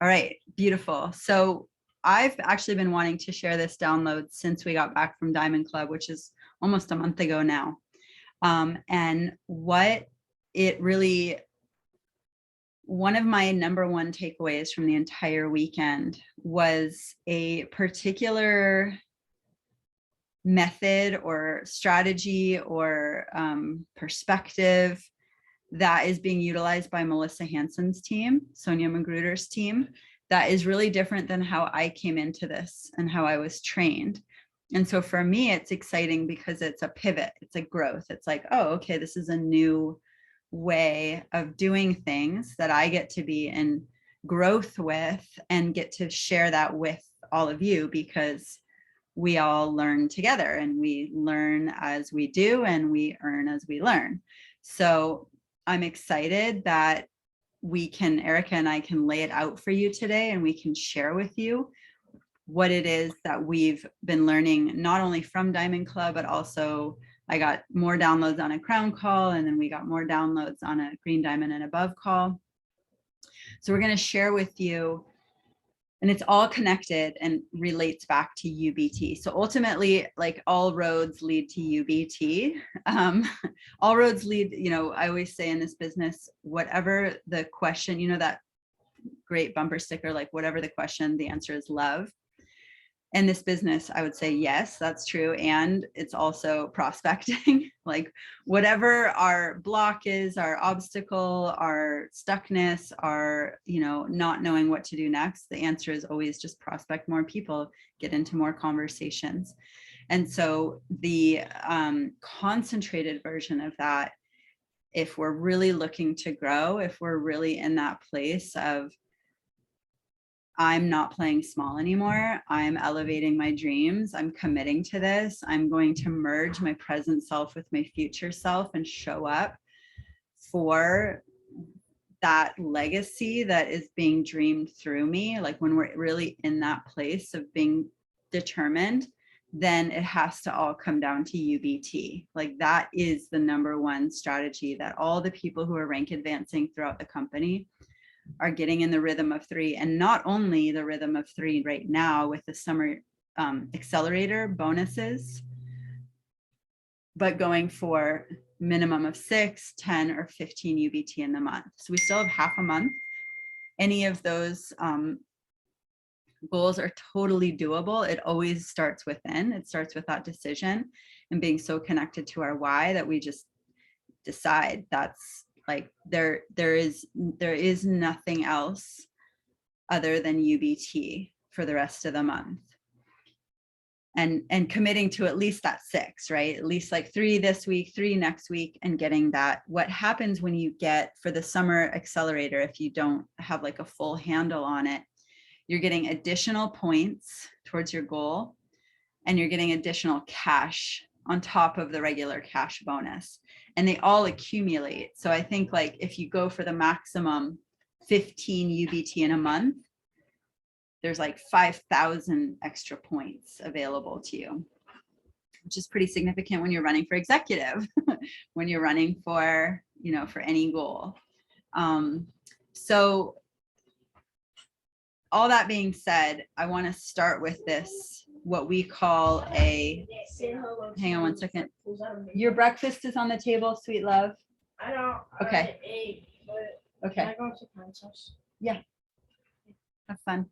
All right, beautiful. So I've actually been wanting to share this download since we got back from Diamond Club, which is almost a month ago now. And what it really, one of my number one takeaways from the entire weekend was a particular method or strategy or perspective that is being utilized by Melissa Hansen's team, Sonia Magruder's team, that is really different than how I came into this and how I was trained. And so for me, it's exciting because it's a pivot, it's a growth. It's like, oh, okay, this is a new way of doing things that I get to be in growth with and get to share that with all of you, because we all learn together and we learn as we do and we earn as we learn. So I'm excited that we can, Erica and I can lay it out for you today, and we can share with you what it is that we've been learning, not only from Diamond Club, but also I got more downloads on a crown call, and then we got more downloads on a green diamond and above call. So we're going to share with you, and it's all connected and relates back to UBT. So ultimately, like, all roads lead to UBT. All roads lead, you know, I always say in this business, whatever the question, you know, that great bumper sticker, like, whatever the question, the answer is love. In this business, I would say, yes, that's true. And it's also prospecting. Like, whatever our block is, our obstacle, our stuckness, our, you know, not knowing what to do next, the answer is always just prospect more people, get into more conversations. And so the concentrated version of that, if we're really looking to grow, if we're really in that place of, I'm not playing small anymore, I'm elevating my dreams, I'm committing to this, I'm going to merge my present self with my future self and show up for that legacy that is being dreamed through me. Like, when we're really in that place of being determined, then it has to all come down to UBT. Like, that is the number one strategy that all the people who are rank advancing throughout the company are getting in the rhythm of 3, and not only the rhythm of 3 right now with the summer accelerator bonuses, but going for minimum of 6, 10, or 15 UBT in the month. So we still have half a month. Any of those goals are totally doable. It always starts within. It starts with that decision and being so connected to our why that we just decide that's, like, there is nothing else other than UBT for the rest of the month, and committing to at least that 6, right? At least like 3 this week, 3 next week, and getting that. What happens when you get, for the summer accelerator, if you don't have like a full handle on it, you're getting additional points towards your goal, and you're getting additional cash on top of the regular cash bonus, and they all accumulate. So I think, like, if you go for the maximum 15 UBT in a month, there's like 5,000 extra points available to you, which is pretty significant when you're running for executive, when you're running for, you know, for any goal. So all that being said, I want to start with this, what we call a, hang on one second. Your breakfast is on the table, sweet love. I don't. Okay. I ate, but okay. Can I go to Prince's house? Yeah. Have fun.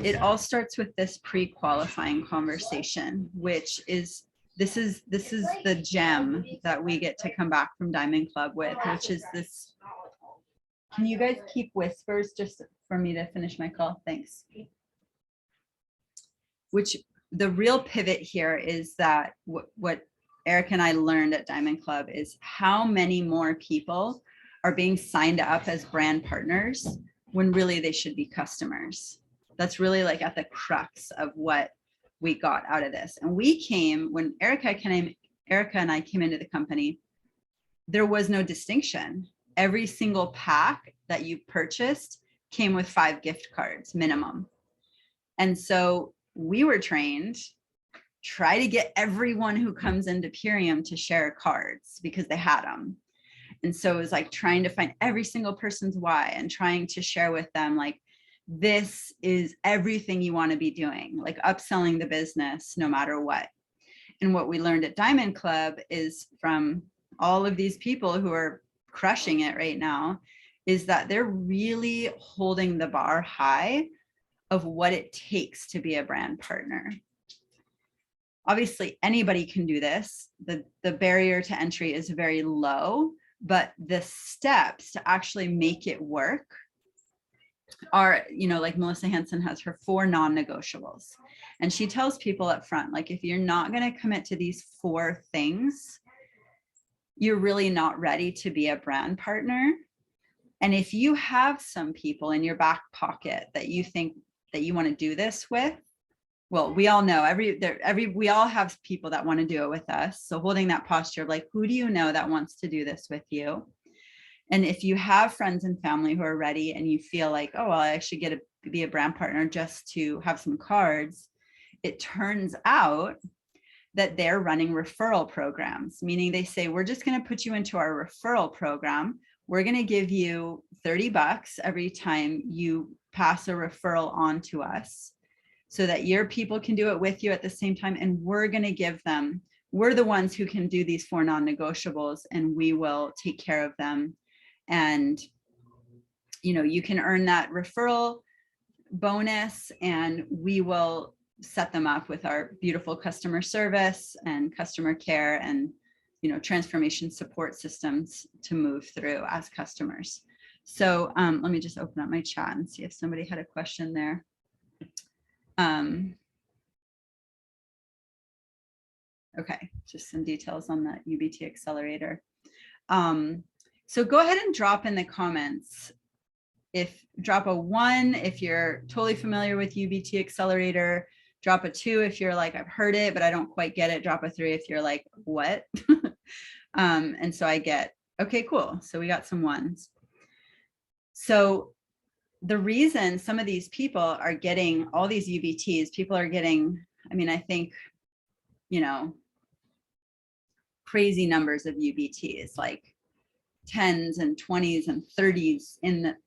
It all starts with this pre-qualifying conversation, which is, this is the gem that we get to come back from Diamond Club with, which is this. Can you guys keep whispers just for me to finish my call? Thanks. Which the real pivot here is that what Eric and I learned at Diamond Club is how many more people are being signed up as brand partners when really they should be customers. That's really like at the crux of what we got out of this. And we came, when Erica and I came into the company, there was no distinction. Every single pack that you purchased came with 5 gift cards minimum. And so we were trained, try to get everyone who comes into Purium to share cards because they had them. And so it was like trying to find every single person's why and trying to share with them, like, this is everything you want to be doing, like upselling the business no matter what. And what we learned at Diamond Club is from all of these people who are crushing it right now, is that they're really holding the bar high of what it takes to be a brand partner. Obviously, anybody can do this. The barrier to entry is very low, but the steps to actually make it work are, like Melissa Hansen has her 4 non-negotiables. And she tells people up front, like, if you're not going to commit to these 4 things, you're really not ready to be a brand partner. And if you have some people in your back pocket that you think that you want to do this with, well, we all know we all have people that want to do it with us. So holding that posture of like, who do you know that wants to do this with you? And if you have friends and family who are ready and you feel like, oh, well, I should be a brand partner just to have some cards, it turns out that they're running referral programs, meaning they say, we're just going to put you into our referral program. We're going to give you $30 every time you pass a referral on to us so that your people can do it with you at the same time. And we're going to give them, we're the ones who can do these 4 non-negotiables, and we will take care of them. And, you can earn that referral bonus, and we will set them up with our beautiful customer service and customer care and, transformation support systems to move through as customers. So let me just open up my chat and see if somebody had a question there. Okay, just some details on that UBT accelerator. So go ahead and drop in the comments. Drop a 1 if you're totally familiar with UBT accelerator. Drop a 2 if you're like, I've heard it, but I don't quite get it. Drop a 3 if you're like, what? And so I get, okay, cool. So we got some 1s. So the reason some of these people are getting all these UBTs, people are getting, I think, crazy numbers of UBTs, like 10s and 20s and 30s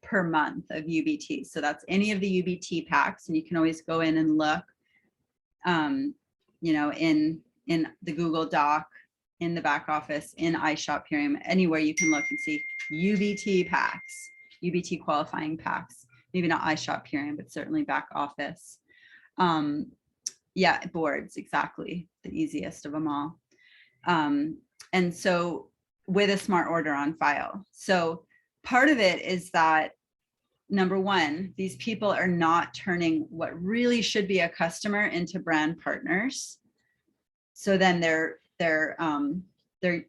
per month of UBTs. So that's any of the UBT packs. And you can always go in and look, in the Google Doc, in the back office, in iShop, anywhere you can look and see UBT packs, UBT qualifying packs, maybe not iShop, but certainly back office. Yeah, boards, exactly, the easiest of them all. And so with a smart order on file. So part of it is that, number 1, these people are not turning what really should be a customer into brand partners. So then they're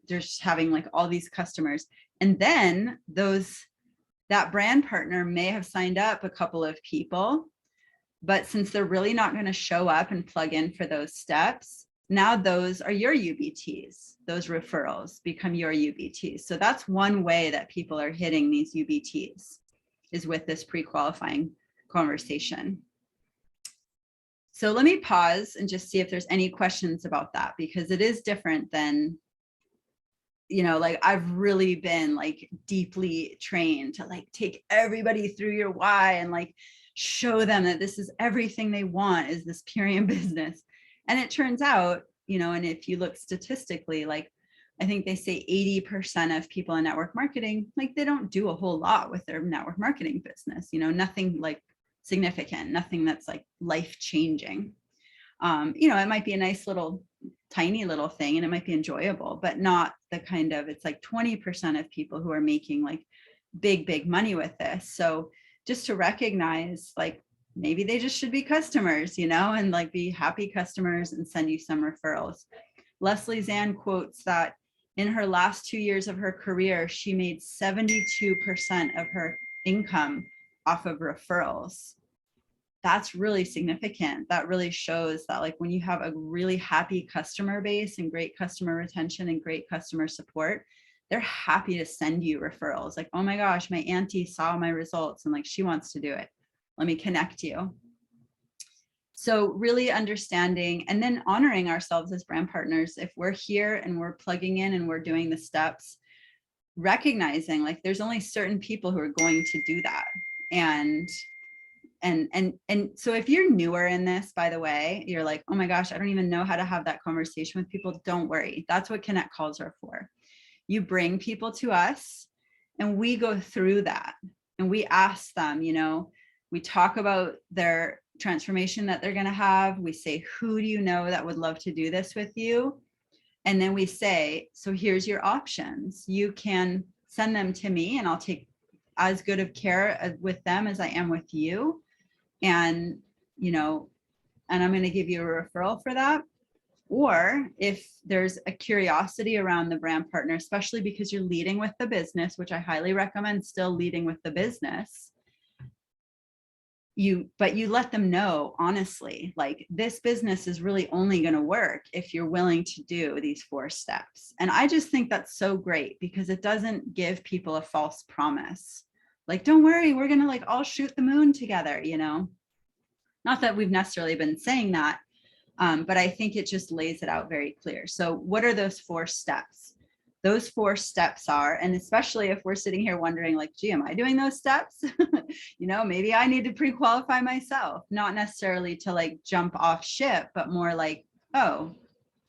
just having like all these customers, and then that brand partner may have signed up a couple of people, but since they're really not going to show up and plug in for those steps, now those are your UBTs. Those referrals become your UBTs. So that's one way that people are hitting these UBTs, is with this pre-qualifying conversation. So let me pause and just see if there's any questions about that, because it is different than, like I've really been like deeply trained to like take everybody through your why and like show them that this is everything they want, is this Purium business. And it turns out, and if you look statistically, like I think they say 80% of people in network marketing, like they don't do a whole lot with their network marketing business, nothing like significant, nothing that's like life-changing. It might be a nice little, tiny little thing, and it might be enjoyable, but not the kind of, it's like 20% of people who are making like big money with this. So just to recognize, like, maybe they just should be customers, and like be happy customers and send you some referrals. Leslie Zan quotes that in her last 2 years of her career, she made 72% of her income off of referrals. That's really significant. That really shows that like when you have a really happy customer base and great customer retention and great customer support, they're happy to send you referrals. Like, oh my gosh, my auntie saw my results and like she wants to do it. Let me connect you. So really understanding and then honoring ourselves as brand partners. If we're here and we're plugging in and we're doing the steps, recognizing like there's only certain people who are going to do that. And so if you're newer in this, by the way, you're like, oh my gosh, I don't even know how to have that conversation with people. Don't worry. That's what Connect calls are for. You bring people to us and we go through that and we ask them, you know, we talk about their transformation that they're going to have. We say, who do you know that would love to do this with you? And then we say, so here's your options. You can send them to me and I'll take as good of care with them as I am with you. And, you know, and I'm going to give you a referral for that. Or if there's a curiosity around the brand partner, especially because you're leading with the business, which I highly recommend still leading with the business, but you let them know honestly, like this business is really only going to work if you're willing to do these 4 steps. And I just think that's so great because it doesn't give people a false promise. Like, don't worry, we're going to like all shoot the moon together, you know, not that we've necessarily been saying that, but I think it just lays it out very clear. So what are those 4 steps? Those 4 steps are, and especially if we're sitting here wondering like, gee, am I doing those steps? You know, maybe I need to pre-qualify myself, not necessarily to like jump off ship, but more like, oh,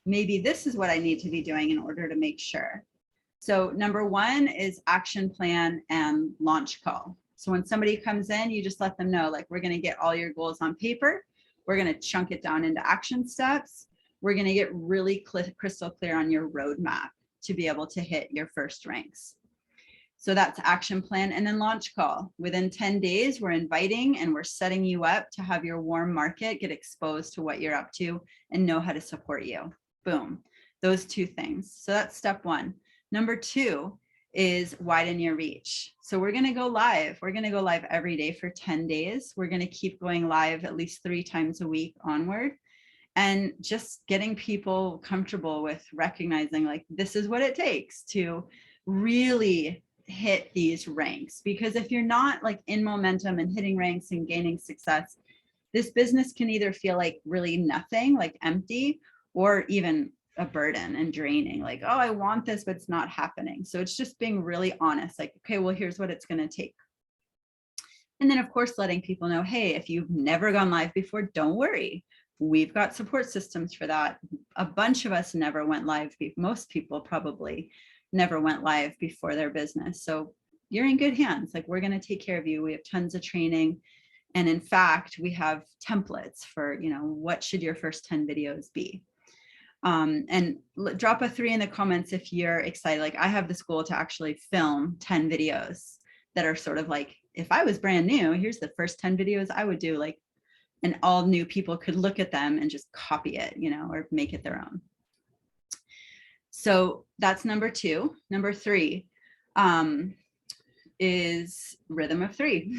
maybe this is what I need to be doing in order to make sure. So number 1 is action plan and launch call. So when somebody comes in, you just let them know, like, we're going to get all your goals on paper. We're going to chunk it down into action steps. We're going to get really crystal clear on your roadmap to be able to hit your first ranks. So that's action plan. And then launch call. Within 10 days, we're inviting and we're setting you up to have your warm market get exposed to what you're up to and know how to support you. Boom. Those 2 things. So that's step 1. Number 2 is widen your reach. So we're going to go live. We're going to go live every day for 10 days. We're going to keep going live at least 3 times a week onward. And just getting people comfortable with recognizing like, this is what it takes to really hit these ranks. Because if you're not like in momentum and hitting ranks and gaining success, this business can either feel like really nothing, like empty, or even a burden and draining, like, oh, I want this, but it's not happening. So it's just being really honest, like, okay, well, here's what it's going to take. And then of course, letting people know, hey, if you've never gone live before, don't worry. We've got support systems for that. A bunch of us never went live. Most people probably never went live before their business. So you're in good hands. Like, we're going to take care of you. We have tons of training. And in fact, we have templates for, you know, what should your first 10 videos be? And drop a 3 in the comments if you're excited. Like, I have this goal to actually film 10 videos that are sort of like, if I was brand new, here's the first 10 videos I would do, like, and all new people could look at them and just copy it, you know, or make it their own. So that's number 2. Number 3 is rhythm of 3,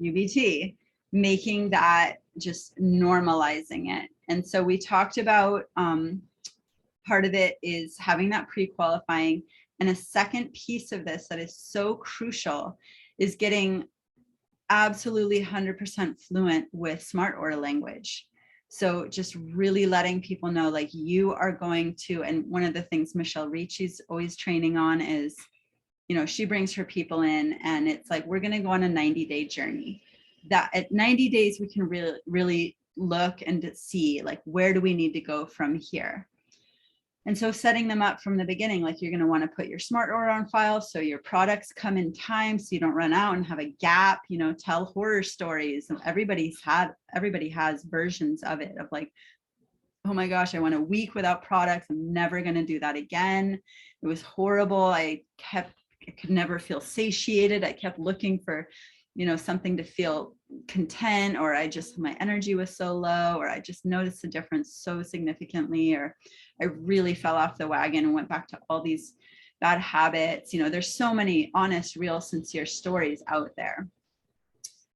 UBT, making that, just normalizing it. And so we talked about part of it is having that pre-qualifying. And a second piece of this that is so crucial is getting absolutely 100% fluent with smart order language. So just really letting people know, like, you are going to, and one of the things Michelle Ricci's always training on is, you know, she brings her people in and it's like, we're going to go on a 90-day journey. That at 90 days, we can really look and see, like, where do we need to go from here? And so setting them up from the beginning, like, you're going to want to put your smart order on file so your products come in time, so you don't run out and have a gap, you know, tell horror stories. Everybody has versions of it, of like, oh my gosh, I went a week without products. I'm never going to do that again. It was horrible. I could never feel satiated. I kept looking for, you know, something to feel content, or my energy was so low, or I just noticed the difference so significantly, or I really fell off the wagon and went back to all these bad habits. You know, there's so many honest, real, sincere stories out there.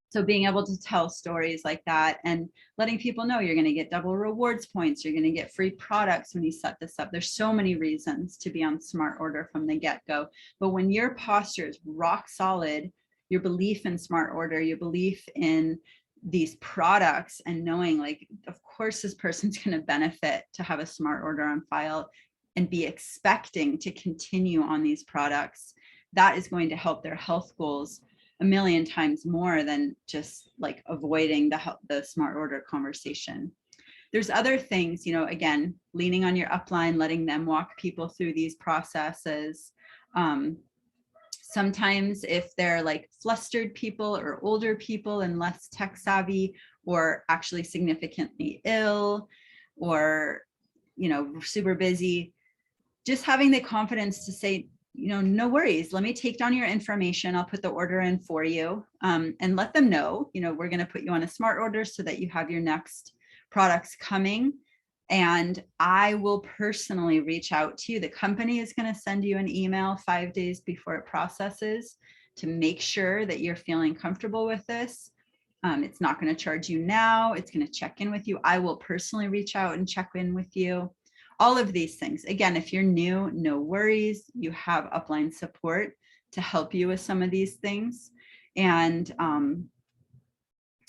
So being able to tell stories like that and letting people know you're going to get double rewards points, you're going to get free products when you set this up. There's so many reasons to be on smart order from the get-go. But when your posture is rock solid, your belief in smart order, your belief in these products, and knowing, like, of course, this person's going to benefit to have a smart order on file. and be expecting to continue on these products, that is going to help their health goals a million times more than just like avoiding the smart order conversation. There's other things, you know, again, leaning on your upline, letting them walk people through these processes. Sometimes if they're like flustered people or older people and less tech savvy, or actually significantly ill, or, you know, super busy, just having the confidence to say, you know, no worries, let me take down your information. I'll put the order in for you, and let them know, you know, we're going to put you on a smart order so that you have your next products coming. And I will personally reach out to you. The company is going to send you an email 5 days before it processes to make sure that you're feeling comfortable with this. It's not going to charge you now. It's going to check in with you. I will personally reach out and check in with you. All of these things. Again, if you're new, no worries. You have upline support to help you with some of these things. And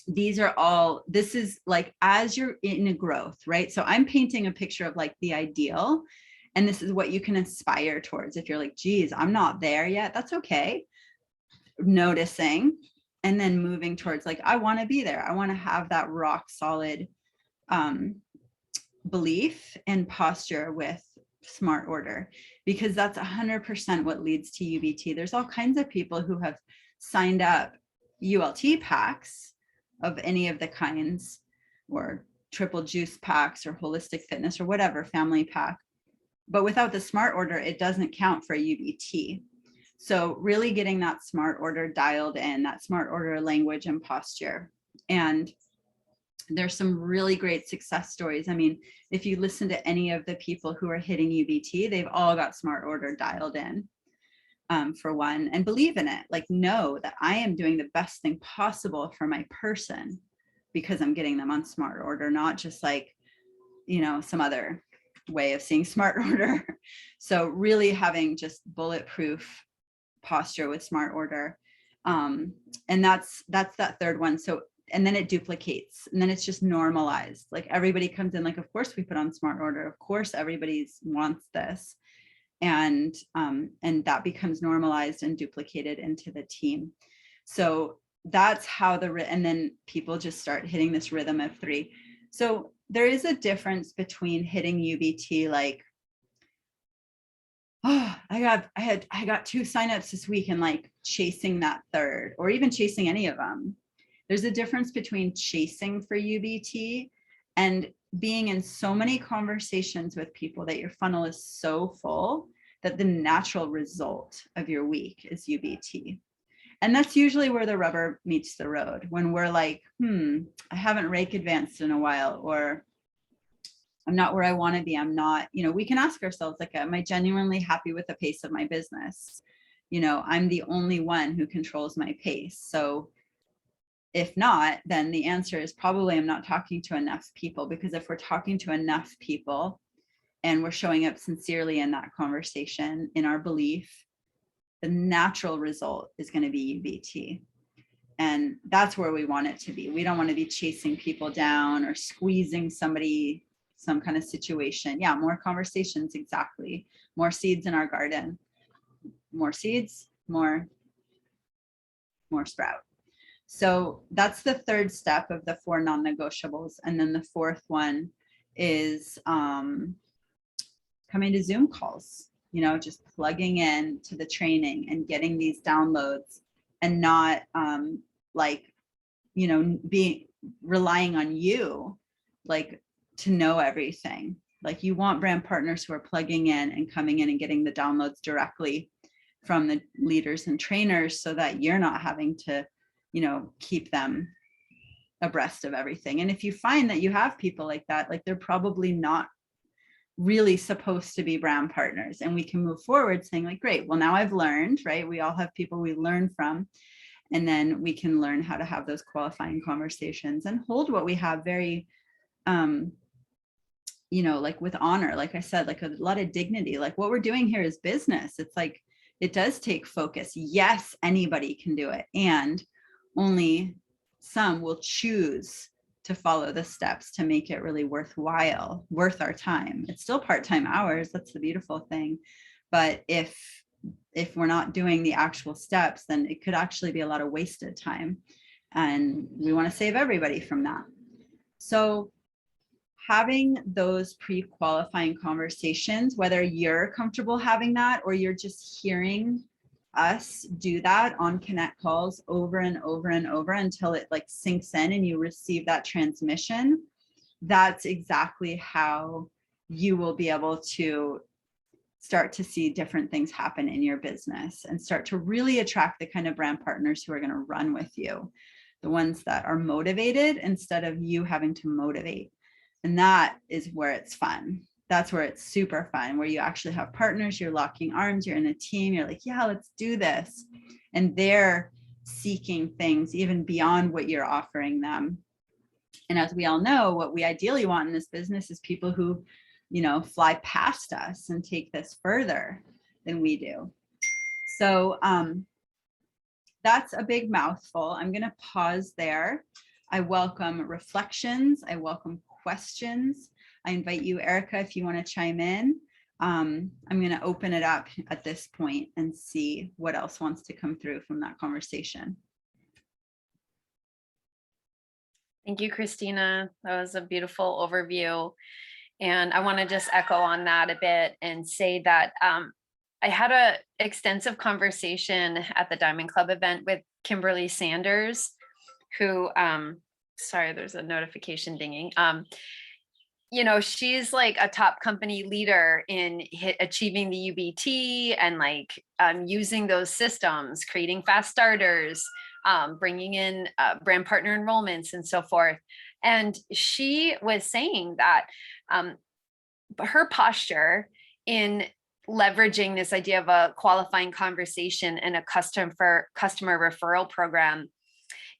these are all, this is like, as you're in a growth, right? So I'm painting a picture of like the ideal, and this is what you can aspire towards. If you're like, geez, I'm not there yet, that's okay. Noticing, and then moving towards like, I want to be there. I want to have that rock solid belief and posture with smart order, because that's 100% what leads to UBT. There's all kinds of people who have signed up ULT packs of any of the kinds, or triple juice packs, or holistic fitness, or whatever family pack, but without the smart order, it doesn't count for UBT. So really getting that smart order dialed in, that smart order language and posture. And there's some really great success stories. I mean, if you listen to any of the people who are hitting UBT, they've all got smart order dialed in, for one, and believe in it. Like, know that I am doing the best thing possible for my person because I'm getting them on smart order, not just like, you know, some other way of seeing smart order. So really having just bulletproof posture with smart order. And that's that third one. So, and then it duplicates, and then it's just normalized. Like everybody comes in, like, of course we put on smart order. Of course, everybody wants this. And that becomes normalized and duplicated into the team. So that's how and then people just start hitting this rhythm of 3. So there is a difference between hitting UBT like, oh, I got 2 signups this week, and like chasing that third, or even chasing any of them. There's a difference between chasing for UBT and being in so many conversations with people that your funnel is so full that the natural result of your week is UBT. And that's usually where the rubber meets the road, when we're like, I haven't rake advanced in a while, or I'm not where I want to be. I'm not, you know, we can ask ourselves, like, am I genuinely happy with the pace of my business? You know, I'm the only one who controls my pace. So if not, then the answer is probably I'm not talking to enough people, because if we're talking to enough people and we're showing up sincerely in that conversation, in our belief, the natural result is going to be UBT. And that's where we want it to be. We don't want to be chasing people down or squeezing somebody, some kind of situation. Yeah, more conversations, exactly. More seeds in our garden. More seeds, more sprout. So that's the third step of the 4 non-negotiables. And then the fourth one is coming to Zoom calls, you know, just plugging in to the training and getting these downloads, and not like, you know, relying on you, like, to know everything. Like, you want brand partners who are plugging in and coming in and getting the downloads directly from the leaders and trainers, so that you're not having to, you know, keep them abreast of everything. And if you find that you have people like that, like, they're probably not really supposed to be brand partners, and we can move forward saying like, great, well, now I've learned, right? We all have people we learn from, and then we can learn how to have those qualifying conversations and hold what we have very, you know, like with honor, like I said, like a lot of dignity. Like, what we're doing here is business. It's like, it does take focus. Yes, anybody can do it. And only some will choose to follow the steps to make it really worthwhile, worth our time. It's still part-time hours. That's the beautiful thing. But if we're not doing the actual steps, then it could actually be a lot of wasted time. And we want to save everybody from that. So having those pre-qualifying conversations, whether you're comfortable having that or you're just hearing us do that on Connect calls over and over and over until it like sinks in and you receive that transmission, that's exactly how you will be able to start to see different things happen in your business and start to really attract the kind of brand partners who are going to run with you, the ones that are motivated instead of you having to motivate. And that is where it's fun. That's where it's super fun, where you actually have partners, you're locking arms, you're in a team, you're like, yeah, let's do this. And they're seeking things even beyond what you're offering them. And as we all know, what we ideally want in this business is people who, you know, fly past us and take this further than we do. So that's a big mouthful. I'm going to pause there. I welcome reflections. I welcome questions. I invite you, Erica, if you want to chime in. I'm going to open it up at this point and see what else wants to come through from that conversation. Thank you, Christina. That was a beautiful overview. And I want to just echo on that a bit and say that I had an extensive conversation at the Diamond Club event with Kimberly Sanders, who, sorry, there's a notification dinging. You know, she's like a top company leader in achieving the UBT and like using those systems, creating fast starters, bringing in brand partner enrollments and so forth. And she was saying that her posture in leveraging this idea of a qualifying conversation and a customer referral program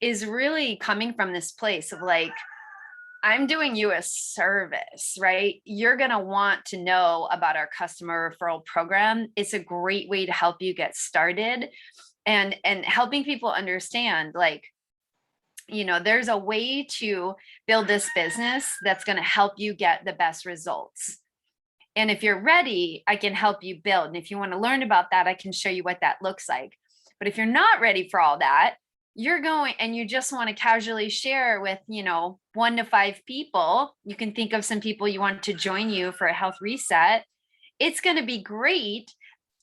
is really coming from this place of like, I'm doing you a service, right? You're going to want to know about our customer referral program. It's a great way to help you get started and helping people understand, like, you know, there's a way to build this business that's going to help you get the best results. And if you're ready, I can help you build. And if you want to learn about that, I can show you what that looks like. But if you're not ready for all that, you're going and you just want to casually share with, you know, 1 to 5 people. You can think of some people you want to join you for a health reset. It's going to be great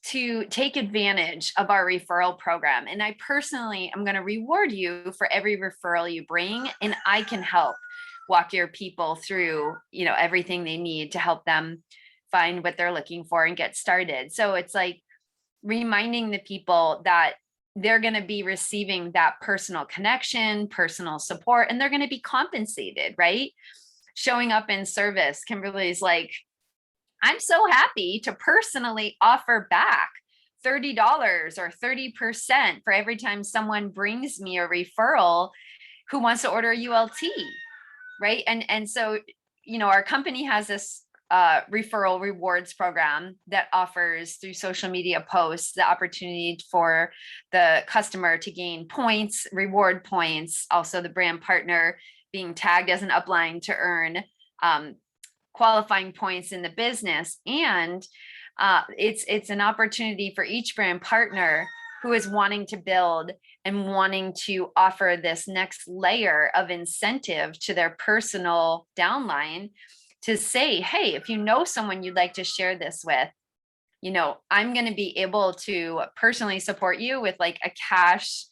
to take advantage of our referral program. And I personally am going to reward you for every referral you bring. And I can help walk your people through, you know, everything they need to help them find what they're looking for and get started. So it's like reminding the people that they're going to be receiving that personal connection, personal support, and they're going to be compensated, right? Showing up in service. Kimberly's like, I'm so happy to personally offer back $30 or 30% for every time someone brings me a referral who wants to order a ULT, right? And so, you know, our company has this referral rewards program that offers through social media posts the opportunity for the customer to gain points, reward points, also the brand partner being tagged as an upline to earn qualifying points in the business. And it's an opportunity for each brand partner who is wanting to build and wanting to offer this next layer of incentive to their personal downline to say, hey, if you know someone you'd like to share this with, you know, I'm going to be able to personally support you with like a cash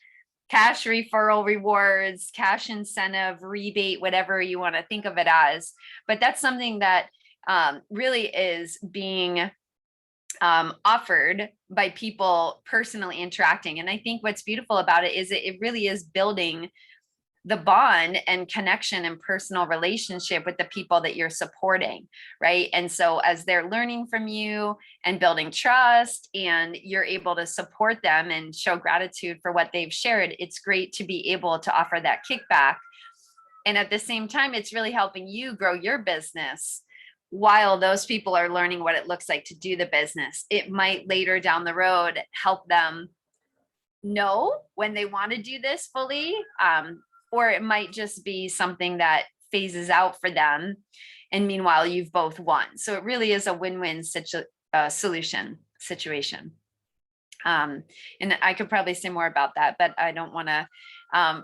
referral rewards, cash incentive, rebate, whatever you want to think of it as. But that's something that really is being offered by people personally interacting. And I think what's beautiful about it is it really is building the bond and connection and personal relationship with the people that you're supporting, right? And so as they're learning from you and building trust and you're able to support them and show gratitude for what they've shared, it's great to be able to offer that kickback. And at the same time, it's really helping you grow your business while those people are learning what it looks like to do the business. It might later down the road help them know when they want to do this fully, or it might just be something that phases out for them. And meanwhile, you've both won. So it really is a win-win solution situation. And I could probably say more about that, but I don't want to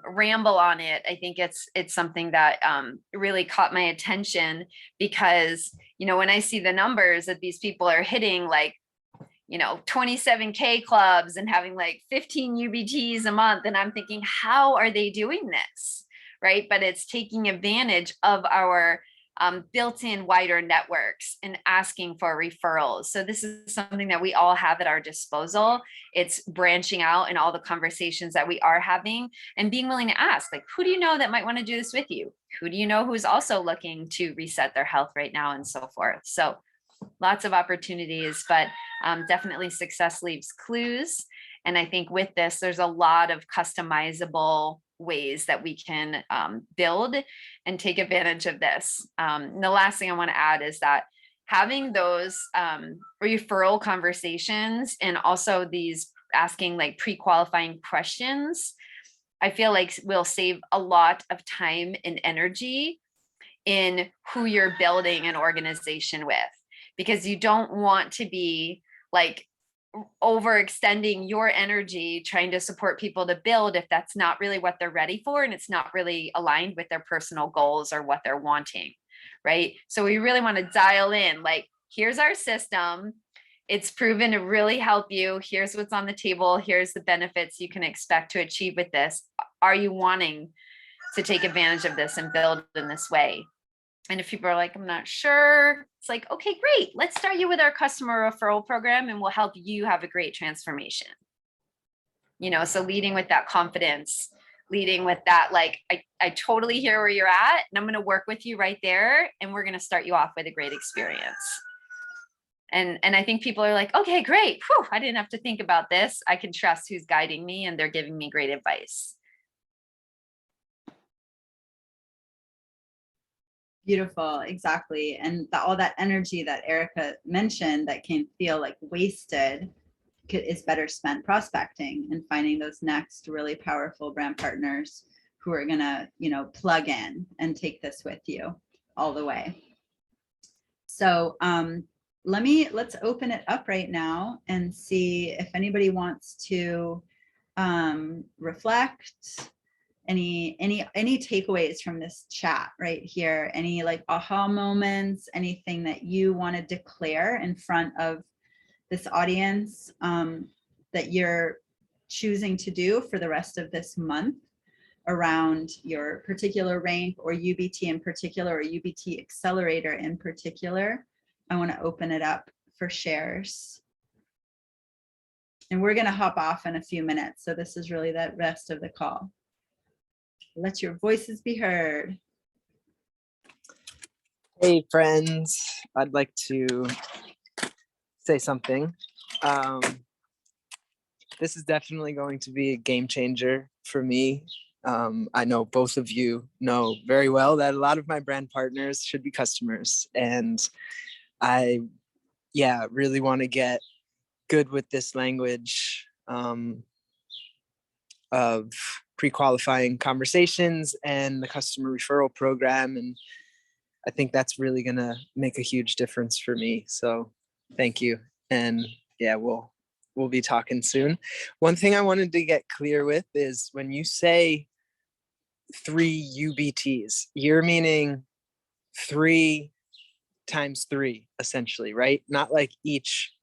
ramble on it. I think it's something that really caught my attention because, you know, when I see the numbers that these people are hitting, like, you know, 27K clubs and having like 15 UBTs a month, and I'm thinking, how are they doing this? Right. But it's taking advantage of our built-in wider networks and asking for referrals. So this is something that we all have at our disposal. It's branching out in all the conversations that we are having and being willing to ask, like, who do you know that might want to do this with you? Who do you know who's also looking to reset their health right now, and so forth. So lots of opportunities, but definitely success leaves clues. And I think with this, there's a lot of customizable ways that we can build and take advantage of this. And the last thing I want to add is that having those referral conversations and also these asking like pre-qualifying questions, I feel like will save a lot of time and energy in who you're building an organization with, because you don't want to be like overextending your energy trying to support people to build if that's not really what they're ready for and it's not really aligned with their personal goals or what they're wanting, right? So we really want to dial in, like, here's our system. It's proven to really help you. Here's what's on the table. Here's the benefits you can expect to achieve with this. Are you wanting to take advantage of this and build in this way? And if people are like, I'm not sure, it's like, okay, great. Let's start you with our customer referral program and we'll help you have a great transformation. You know, so leading with that confidence, leading with that, like, I totally hear where you're at and I'm going to work with you right there. And we're going to start you off with a great experience. And I think people are like, okay, great. Whew, I didn't have to think about this. I can trust who's guiding me and they're giving me great advice. Beautiful, exactly. And all that energy that Erica mentioned that can feel like wasted is better spent prospecting and finding those next really powerful brand partners who are gonna, you know, plug in and take this with you all the way. So let's open it up right now and see if anybody wants to reflect. Any takeaways from this chat right here? Any like aha moments, anything that you want to declare in front of this audience that you're choosing to do for the rest of this month around your particular rank or UBT in particular, or UBT accelerator in particular? I want to open it up for shares. And we're going to hop off in a few minutes. So this is really the rest of the call. Let your voices be heard. Hey friends, I'd like to say something. This is definitely going to be a game changer for me. I know both of you know very well that a lot of my brand partners should be customers, and I really want to get good with this language of pre-qualifying conversations and the customer referral program. And I think that's really going to make a huge difference for me. So thank you. And yeah, we'll be talking soon. One thing I wanted to get clear with is when you say 3 UBTs, you're meaning 3 times 3 essentially, right? Not like each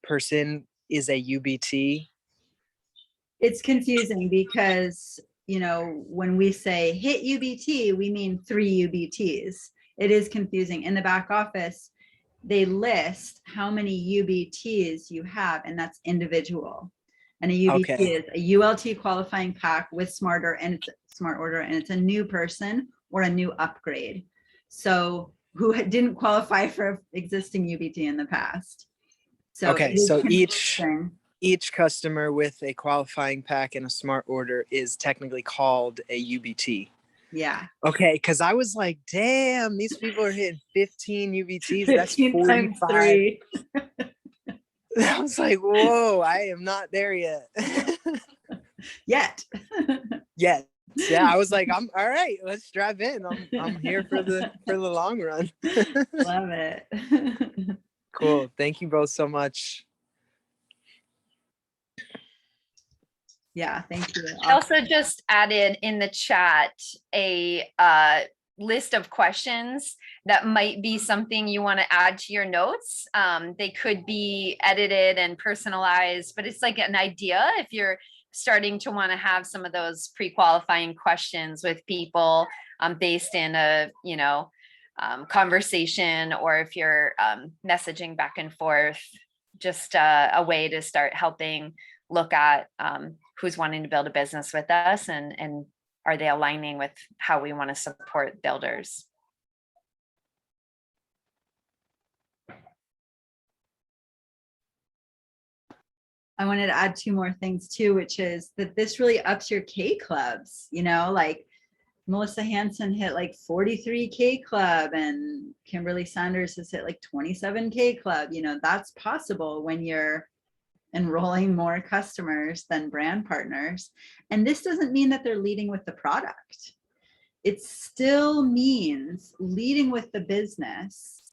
person is a UBT. It's confusing because, you know, when we say hit UBT, we mean 3 UBTs. It is confusing. In the back office, they list how many UBTs you have, and that's individual. And a UBT is a ULT qualifying pack with smart order, and it's a new person or a new upgrade. So who didn't qualify for existing UBT in the past. So so each customer with a qualifying pack and a smart order is technically called a UBT. Yeah. Okay, because I was like, damn, these people are hitting 15 UBTs. 15 that's 45. times 3. I was like, whoa, I am not there yet. Yet. Yet. Yeah, I was like, I'm all right. Let's drive in. I'm here for the long run. Love it. Cool. Thank you both so much. Yeah, thank you. I also just added in the chat a list of questions that might be something you want to add to your notes. They could be edited and personalized, but it's like an idea if you're starting to want to have some of those pre-qualifying questions with people based in a, conversation, or if you're messaging back and forth, just a way to start helping look at who's wanting to build a business with us, and are they aligning with how we want to support builders. I wanted to add 2 more things too, which is that this really ups your K clubs, like Melissa Hansen hit like 43 K club and Kimberly Sanders has hit like 27 K club. That's possible when you're enrolling more customers than brand partners. And this doesn't mean that they're leading with the product. It still means leading with the business.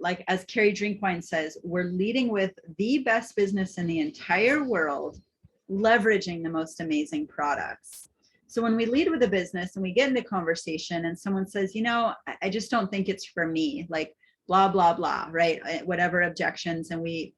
Like as Carrie Drinkwine says, we're leading with the best business in the entire world, leveraging the most amazing products. So when we lead with a business and we get into conversation and someone says, I just don't think it's for me, like blah, blah, blah, right? Whatever objections, and we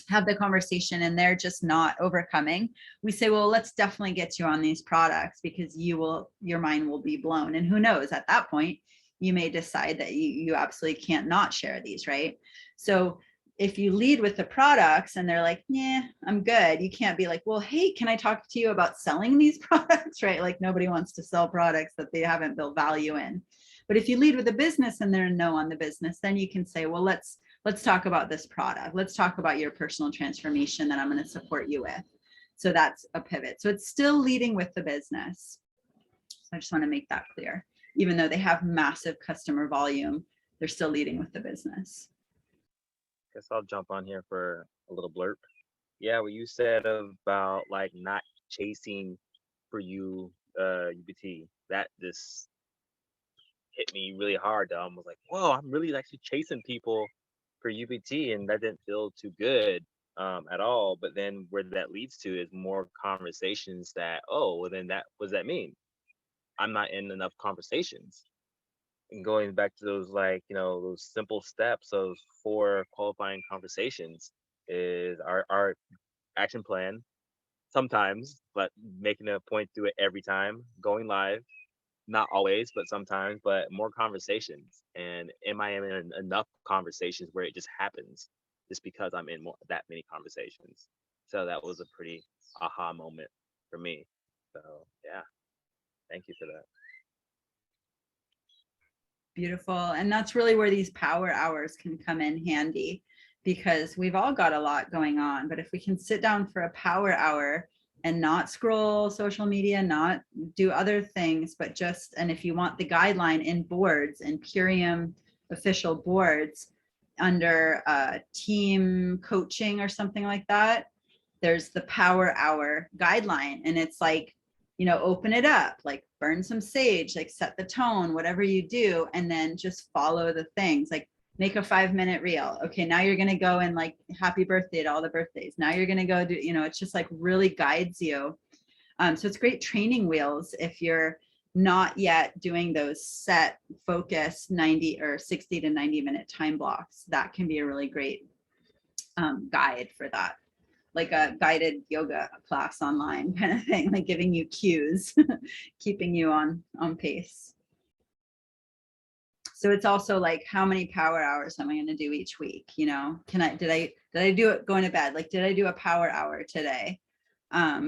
have the conversation and they're just not overcoming, we say, well, let's definitely get you on these products because your mind will be blown. And who knows, at that point, you may decide that you absolutely can't not share these, right? So if you lead with the products and they're like, yeah, I'm good, you can't be like, well, hey, can I talk to you about selling these products, right? Like nobody wants to sell products that they haven't built value in. But if you lead with a business and they're a no on the business, then you can say, well, let's talk about this product. Let's talk about your personal transformation that I'm going to support you with. So that's a pivot. So it's still leading with the business. So I just want to make that clear. Even though they have massive customer volume, they're still leading with the business. Guess I'll jump on here for a little blurb. Yeah, what you said about like not chasing for you, UBT, that just hit me really hard. I was like, whoa, I'm really actually chasing people for UBT, and that didn't feel too good at all. But then where that leads to is more conversations that, oh, well then what does that mean? I'm not in enough conversations. And going back to those those simple steps of 4 qualifying conversations is our action plan sometimes, but making a point through it every time, going live, not always, but sometimes, but more conversations. And am I in enough conversations where it just happens just because I'm in that many conversations? So that was a pretty aha moment for me. So yeah, thank you for that. Beautiful. And that's really where these power hours can come in handy, because we've all got a lot going on. But if we can sit down for a power hour and not scroll social media, not do other things, but and if you want the guideline in boards, in Purium official boards under team coaching or something like that, there's the power hour guideline. And it's like, open it up, like burn some sage, like set the tone, whatever you do, and then just follow the things, like make a 5-minute reel. Okay, now you're going to go and like happy birthday to all the birthdays. Now you're going to go do, it's just like really guides you. So it's great training wheels if you're not yet doing those set focus 90 or 60 to 90 minute time blocks. That can be a really great guide for that. Like a guided yoga class online kind of thing, like giving you cues, keeping you on pace. So it's also like, how many power hours am I going to do each week? Did I do it going to bed? Like, did I do a power hour today? How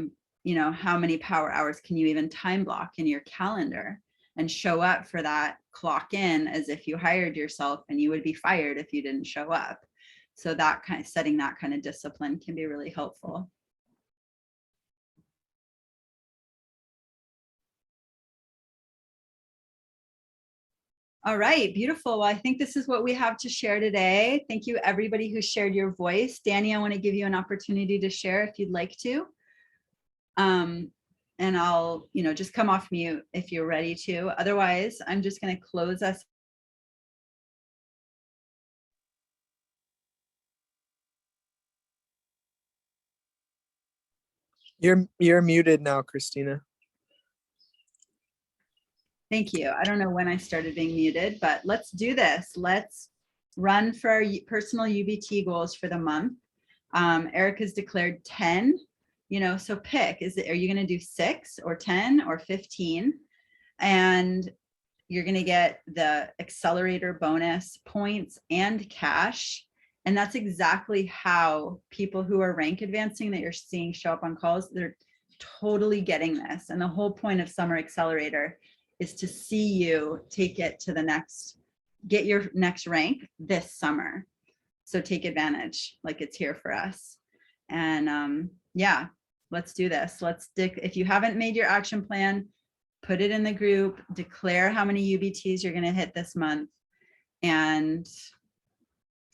many power hours can you even time block in your calendar and show up for that, clock in as if you hired yourself and you would be fired if you didn't show up. So that kind of setting that kind of discipline can be really helpful. All right, beautiful. Well, I think this is what we have to share today. Thank you, everybody who shared your voice. Danny, I want to give you an opportunity to share if you'd like to. and I'll, just come off mute if you're ready to. Otherwise, I'm just going to close us. You're muted now, Christina. Thank you. I don't know when I started being muted, but let's do this. Let's run for our personal UBT goals for the month. Erica's declared 10, so pick, are you going to do 6 or 10 or 15? And you're going to get the accelerator bonus points and cash. And that's exactly how people who are rank advancing that you're seeing show up on calls, they're totally getting this. And the whole point of Summer Accelerator is to see you take it to the next, get your next rank this summer. So take advantage, like it's here for us. And yeah, let's do this. If you haven't made your action plan, put it in the group, declare how many UBTs you're going to hit this month, and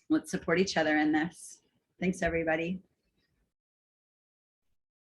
let's support each other in this. Thanks, everybody.